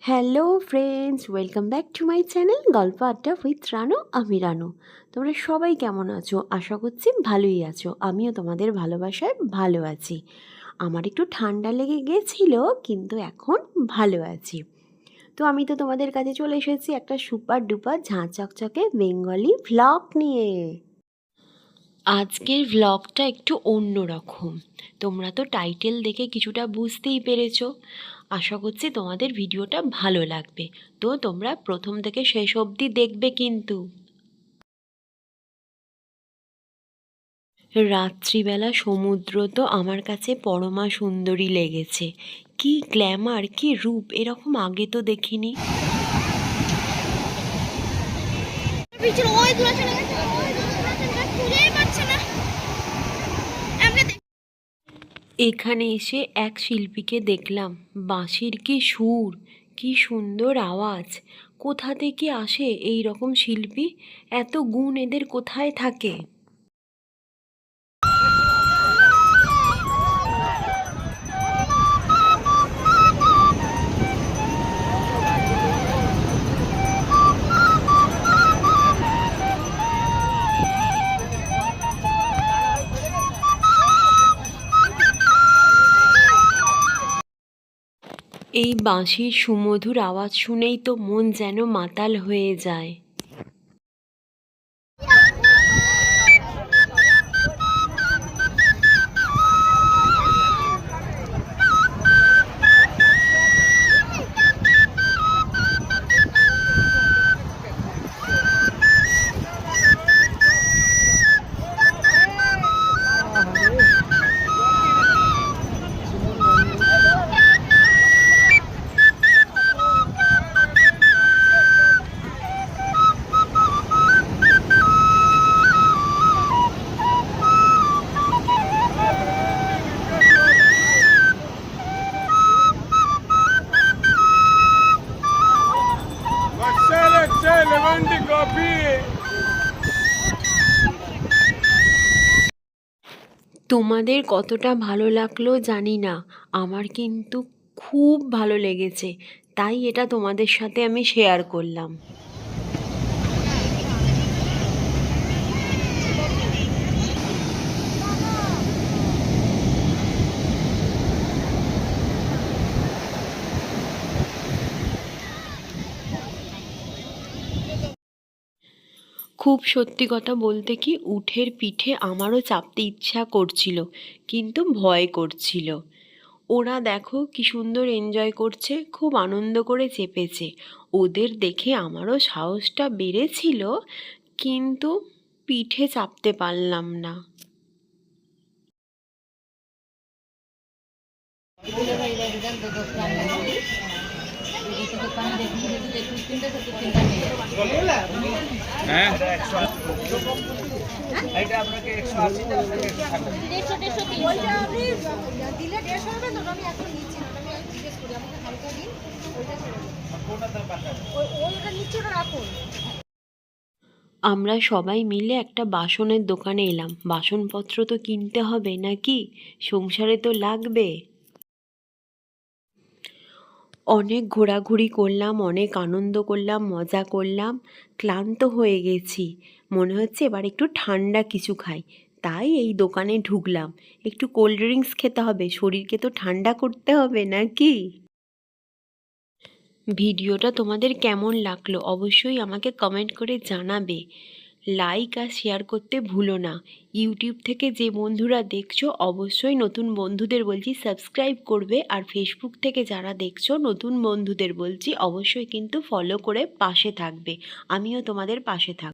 Hello friends, welcome back to my channel গল্প আড্ডা with Ranu. আমি রানু। তোমরা সবাই কেমন আছো? আশা করছি ভালোই আছো। আমিও তোমাদের ভালোবাসায় ভালো আছি। আমার একটু ঠান্ডা লেগে গেছিল, কিন্তু এখন ভালো আছি। তো আমি তো তোমাদের কাছে চলে এসেছি একটা সুপার ডুপার ঝাঁ চকচকে বেঙ্গলি ভ্লগ নিয়ে। আজকের ভ্লগটা একটু অন্য রকম। তোমরা তো টাইটেল দেখে কিছুটা বুঝতেই পেরেছো। আশা করছি তোমাদের ভিডিওটা ভালো লাগবে। তো তোমরা প্রথম থেকে শেষ অবধি দেখবে কিন্তু। রাত্রিবেলা সমুদ্র তো আমার কাছে পরমা সুন্দরী লেগেছে। কি গ্ল্যামার, কি রূপ, এরকম আগে তো দেখিনি। এখানে এসে এক শিল্পীকে দেখলাম। বাঁশির কি সুর, কি সুন্দর আওয়াজ। কোথা থেকে আসে এই রকম শিল্পী? এত গুণ এদের কোথায় থাকে? এই বাঁশির সুমধুর আওয়াজ শুনেই তো মন যেন মাতাল হয়ে যায়। তোমাদের কতটা ভালো লাগলো জানি না, আমার কিন্তু খুব ভালো লেগেছে। তাই এটা তোমাদের সাথে আমি শেয়ার করলাম। খুব সত্যি কথা বলতে কি, উটের পিঠে আমারও চাপতে ইচ্ছা করছিল, কিন্তু ভয় করছিল। ওরা দেখো কি সুন্দর এনজয় করছে, খুব আনন্দ করে চেপেছে। ওদের দেখে আমারও সাহসটা বেড়েছিল, কিন্তু পিঠে চাপতে পারলাম না। আমরা সবাই মিলে একটা বাসনের দোকানে এলাম। বাসনপত্র তো কিনতে হবে নাকি, সংসারে তো লাগবে। অনেক ঘোরাঘুরি করলাম, অনেক আনন্দ করলাম, মজা করলাম। ক্লান্ত হয়ে গেছি, মনে হচ্ছে এবার একটু ঠান্ডা কিছু খাই। তাই এই দোকানে ঢুকলাম। একটু কোল্ড ড্রিঙ্কস খেতে হবে, শরীরকে তো ঠান্ডা করতে হবে নাকি। ভিডিওটা তোমাদের কেমন লাগলো অবশ্যই আমাকে কমেন্ট করে জানাবে। লাইক আর শেয়ার করতে ভুলো না। ইউটিউব থেকে যে বন্ধুরা দেখছো অবশ্যই নতুন বন্ধুদের বলছি সাবস্ক্রাইব করবে, আর ফেসবুক থেকে যারা দেখছো নতুন বন্ধুদের বলছি অবশ্যই কিন্তু ফলো করে পাশে থাকবে। আমিও তোমাদের পাশে থাকবো।